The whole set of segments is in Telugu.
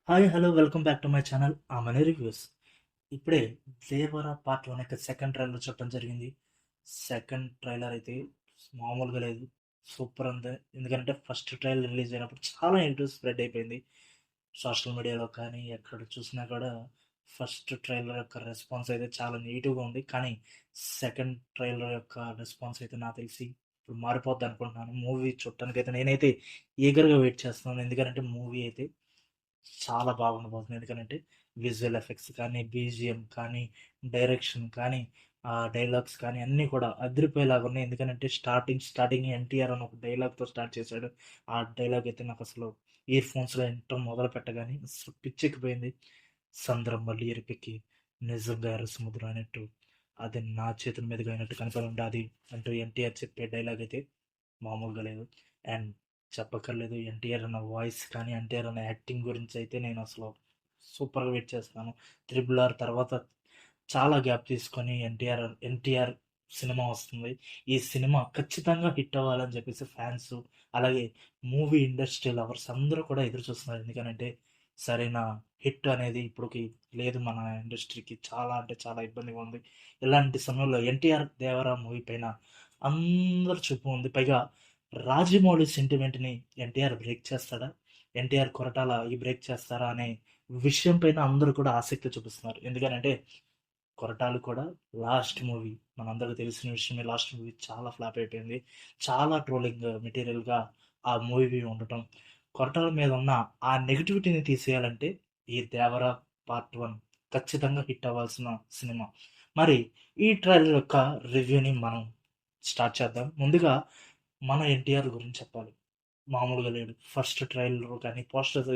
Hi hello welcome back to my channel Aamani reviews. ఇప్పుడే దేవర పార్ట్ 1 యొక్క సెకండ్ ట్రైలర్ చెప్పడం జరిగింది. సెకండ్ ట్రైలర్ అయితే మామూలుగా లేదు, సూపర్ ఉంది. ఎందుకంటే ఫస్ట్ ట్రైలర్ రిలీజ్ అయినప్పుడు చాలా నెగిటివ్ స్ప్రెడ్ అయిపోయింది సోషల్ మీడియాలో కానీ ఎక్కడ చూసినా కూడా. ఫస్ట్ ట్రైలర్ యొక్క రెస్పాన్స్ అయితే చాలా నెగిటివ్గా ఉంది, కానీ సెకండ్ ట్రైలర్ యొక్క రెస్పాన్స్ అయితే నాకు తెలిసి ఇప్పుడు మారిపోద్ది అనుకుంటున్నాను. మూవీ చూడటానికి అయితే నేనైతే ఈగర్గా వెయిట్ చేస్తున్నాను, ఎందుకంటే మూవీ అయితే చాలా బాగుండబోతుంది. ఎందుకంటే విజువల్ ఎఫెక్ట్స్ కానీ, బీజీఎం కానీ, డైరెక్షన్ కానీ, డైలాగ్స్ కానీ అన్నీ కూడా అదిరిపోయేలాగా ఉన్నాయి. ఎందుకంటే స్టార్టింగ్ ఎన్టీఆర్ అని ఒక డైలాగ్‌తో స్టార్ట్ చేశాడు. ఆ డైలాగ్ అయితే నాకసలు ఇయర్ ఫోన్స్‌లో వినటం మొదలు పెట్టగానే అసలు పిచ్చెక్కిపోయింది. సంద్రం మళ్ళీ ఎరుపెక్కి నిజంగా ఎర్ర సముద్రం అన్నట్టు అది నా చేతుల మీదుగా అయినట్టు కనపడి ఉండాది అంటూ ఎన్టీఆర్ చెప్పే డైలాగ్ అయితే మామూలుగా లేదు. అండ్ చెప్పక్కర్లేదు, ఎన్టీఆర్ అన్న వాయిస్ కానీ, ఎన్టీఆర్ అన్న యాక్టింగ్ గురించి అయితే నేను అసలు సూపర్‌గా వెయిట్ చేస్తున్నాను. 'త్రిబుల్ ఆర్' తర్వాత చాలా గ్యాప్ తీసుకొని ఎన్టీఆర్ సినిమా వస్తుంది. ఈ సినిమా ఖచ్చితంగా హిట్ అవ్వాలని చెప్పేసి ఫ్యాన్స్, అలాగే మూవీ ఇండస్ట్రీ లవర్స్ అందరూ కూడా ఎదురు చూస్తున్నారు. ఎందుకనంటే సరైన హిట్ అనేది ఇప్పటికి లేదు మన ఇండస్ట్రీకి. చాలా అంటే చాలా ఇబ్బందిగా ఉంది. ఇలాంటి సమయంలో 'ఎన్టీఆర్ దేవర' మూవీ పైన అందరి చూపు ఉంది. పైగా రాజమౌళి సెంటిమెంట్‌ని ఎన్టీఆర్ బ్రేక్ చేస్తాడా? ఎన్టీఆర్ కొరటాల ఈ బ్రేక్ చేస్తారా? అనే విషయం పైన అందరూ కూడా ఆసక్తి చూపిస్తున్నారు. ఎందుకనంటే కొరటాలు కూడా లాస్ట్ మూవీ మనందరికీ తెలిసిన విషయమే. లాస్ట్ మూవీ చాలా ఫ్లాప్ అయిపోయింది. చాలా ట్రోలింగ్ మెటీరియల్‌గా ఆ మూవీ ఉండటం. కొరటాల మీద ఉన్న ఆ నెగటివిటీని తీసేయాలంటే ఈ 'దేవర పార్ట్ 1' ఖచ్చితంగా హిట్ అవ్వాల్సిన సినిమా. మరి ఈ ట్రైలర్ యొక్క రివ్యూని మనం స్టార్ట్ చేద్దాం. ముందుగా మన ఎన్టీఆర్ గురించి చెప్పాలి. మామూలుగా లేడు. ఫస్ట్ ట్రైలర్ కానీ, పోస్టర్స్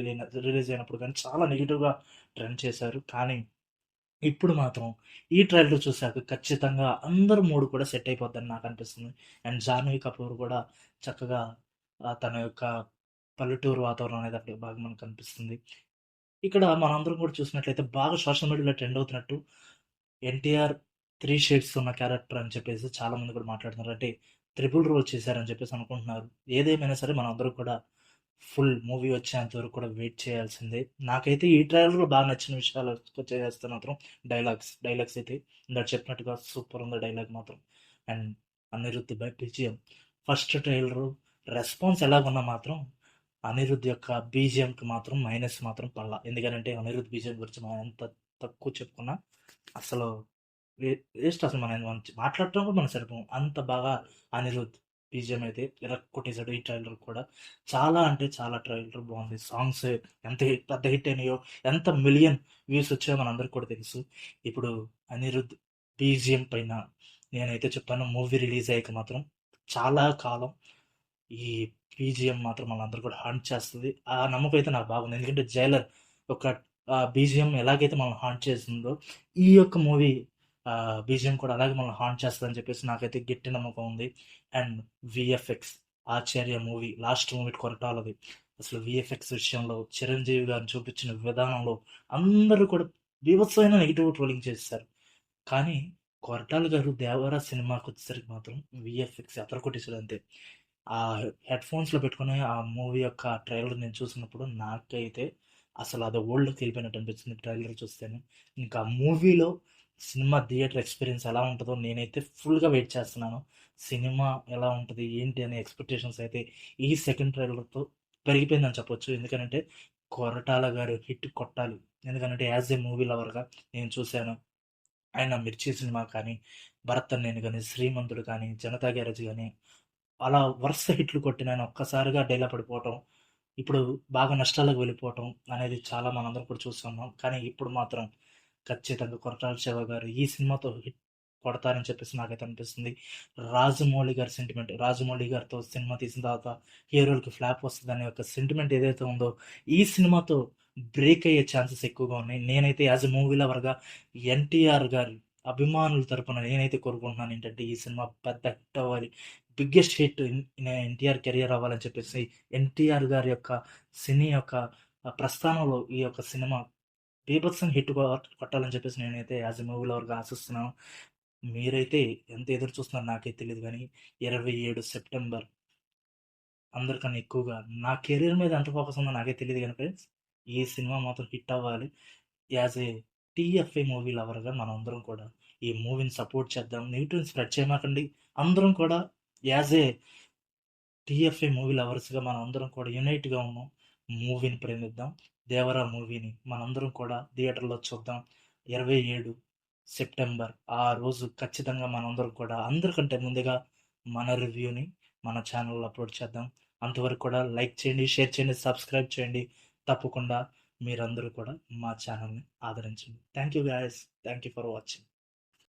రిలీజ్ అయినప్పుడు కానీ చాలా నెగెటివ్‌గా ట్రెండ్ చేశారు. కానీ ఇప్పుడు మాత్రం ఈ ట్రైలర్ చూసాక ఖచ్చితంగా అందరి మూడ్ కూడా సెట్ అయిపోద్దని నాకనిపిస్తుంది. అండ్ 'జాహ్నవి కపూర్' కూడా చక్కగా తన యొక్క పల్లెటూరు వాతావరణం అనేది అక్కడ బాగా మనకు కనిపిస్తుంది. ఇక్కడ మనందరం కూడా చూసినట్లయితే బాగా సోషల్ మీడియాలో ట్రెండ్ అవుతున్నట్టు ఎన్టీఆర్ 3 షేడ్స్ ఉన్న క్యారెక్టర్ అని చెప్పేసి చాలామంది కూడా మాట్లాడుతున్నారు. అంటే ట్రిపుల్ రోల్ చేశారని చెప్పేసి అనుకుంటున్నారు. ఏదేమైనా సరే మనందరం కూడా ఫుల్ మూవీ వచ్చేంత వరకు కూడా వెయిట్ చేయాల్సిందే. నాకైతే ఈ ట్రైలర్‌లో బాగా నచ్చిన విషయాలు వచ్చేస్తే మాత్రం డైలాగ్స్ అయితే ఇందాక చెప్పినట్టుగా సూపర్ ఉంది డైలాగ్ మాత్రం. And Anirudh BGM first trailer response ఎలాగున్నా మాత్రం అనిరుద్ యొక్క బీజీఎంకి మాత్రం మైనస్ మాత్రం పడలా. ఎందుకనంటే అనిరుద్ బీజీఎం గురించి మనం ఎంత తక్కువ చెప్పుకున్నా అసలు వేస్ట్. అసలు మనం మాట్లాడటం కూడా మనం సరిపోం. అంత బాగా అనిరుద్ బీజిఎం అయితే ఇరక్కొట్టేసాడు ఈ ట్రైలర్ కూడా. చాలా అంటే చాలా ట్రైలర్ బాగుంది. సాంగ్స్ ఎంత పెద్ద హిట్ అయినాయో, ఎంత మిలియన్ వ్యూస్ వచ్చాయో మనందరికి కూడా తెలుసు. ఇప్పుడు అనిరుద్ బీజిఎం పైన నేనైతే చెప్తాను, మూవీ రిలీజ్ అయ్యాక మాత్రం చాలా కాలం ఈ బీజిఎం మాత్రం మనందరూ కూడా హాంట్ చేస్తది. ఆ నమ్మకం అయితే నాకు బాగుంది. ఎందుకంటే 'జైలర్' ఒక బీజిఎం ఎలాగైతే మనల్ని హాంట్ చేసిందో, ఈ యొక్క మూవీ బీజిఎం కూడా అలాగే మనల్ని హాంట్ చేస్తదని చెప్పేసి నాకైతే గట్టి నమ్మకం ఉంది. And VFX 'Acharya' movie last movie కొరటాలది. అసలు వీఎఫ్ఎక్స్ విషయంలో చిరంజీవి గారిని చూపించిన విధానంలో అందరూ కూడా బీభత్సమైన నెగెటివ్ ట్రోలింగ్ చేసేసారు. కానీ కొరటాల గారు 'దేవర' సినిమాకొచ్చేసరికి మాత్రం వీఎఫ్ఎక్స్ అదరగొట్టేసాడు అంతే. ఆ హెడ్‌ఫోన్స్‌లో పెట్టుకొని ఆ మూవీ యొక్క ట్రైలర్ నేను చూసినప్పుడు నాకైతే అసలు అది వరల్డ్‌లోకి వెళ్ళిపోయినట్టు అనిపించింది ట్రైలర్ చూస్తేనే. ఇంకా మూవీలో సినిమా థియేటర్ ఎక్స్‌పీరియన్స్ ఎలా ఉంటదో నేనైతే ఫుల్‌గా వెయిట్ చేస్తున్నాను. సినిమా ఎలా ఉంటది, ఏంటి అనే ఎక్స్‌పెక్టేషన్స్ అయితే ఈ సెకండ్ ట్రైలర్‌తో పెరిగిపోయిందని చెప్పొచ్చు. ఎందుకనంటే కొరటాల గారు హిట్ కొట్టాలి. ఎందుకంటే యాస్ ఎ మూవీ లవర్‌గా నేను చూసాను. ఆయన 'మిర్చి' సినిమా కానీ, 'భరత్ అనే నేను' గాని, 'శ్రీమంతుడు' కానీ, 'జనతా గ్యారేజ్' గాని అలా వరుస హిట్లు కొట్టిన ఆయన ఒక్కసారిగా డైలా పడిపోవటం, ఇప్పుడు బాగా నష్టాల్లోకి వెళ్ళిపోవటం అనేది చాలా మనందరం కూడా చూస్తున్నాం. కానీ ఇప్పుడు మాత్రం ఖచ్చితంగా కొరటాల శివ గారు ఈ సినిమాతో హిట్ కొడతారని చెప్పేసి నాకైతే అనిపిస్తుంది. రాజమౌళి గారి సెంటిమెంట్, రాజమౌళి గారితో సినిమా తీసిన తర్వాత హీరోలకి ఫ్లాప్ వస్తదనే ఒక సెంటిమెంట్ ఏదైతే ఉందో, ఈ సినిమాతో బ్రేక్ అయ్యే ఛాన్సెస్ ఎక్కువగా ఉన్నాయి. నేనైతే యాస్ ఎ మూవీ లవర్‌గా ఎన్టీఆర్ గారి అభిమానుల తరపున నేనైతే కోరుకుంటున్నాను ఏంటంటే, ఈ సినిమా పెద్ద హిట్ అవ్వాలి. Biggest hit in NTR career అవ్వాలని చెప్పేసి, ఎన్టీఆర్ గారి యొక్క సినీ యొక్క ప్రస్థానంలో ఈ యొక్క సినిమా బీభత్సం హిట్ కొట్టాలని చెప్పేసి నేనైతే యాజ్ ఎ మూవీ లవర్‌గా ఆశిస్తున్నాను. మీరైతే ఎంత ఎదురు చూస్తున్నారో నాకైతే తెలీదు గానీ, 27 సెప్టెంబర్ అందరికన్నా ఎక్కువగా నా కెరీర్ మీద ఎంత ఫోకస్ ఉందో నాకే తెలీదు గానీ ఫ్రెండ్స్, ఈ సినిమా మాత్రం హిట్ అవ్వాలి. యాజ్ ఏ టీఎఫ్ఐ మూవీ లవర్గా మనం అందరం కూడా ఈ మూవీని సపోర్ట్ చేద్దాం. నెగిటివ్ని స్ప్రెడ్ చేయమాకండి. అందరం కూడా యాజ్ ఏ టీఎఫ్ఐ మూవీ లవర్స్గా మనం అందరం కూడా యునైట్గా ఉన్నాం. మూవీని ప్రేమిద్దాం. దేవరా మూవీని మనందరం కూడా థియేటర్లో చూద్దాం. 27 సెప్టెంబర్ ఆ రోజు ఖచ్చితంగా మనందరం కూడా అందరికంటే ముందుగా మన రివ్యూని మన ఛానల్లో అప్లోడ్ చేద్దాం. అంతవరకు కూడా లైక్ చేయండి, షేర్ చేయండి, సబ్స్క్రైబ్ చేయండి. తప్పకుండా మీరందరూ కూడా మా ఛానల్ని ఆదరించండి. Thank you guys. Thank you for watching.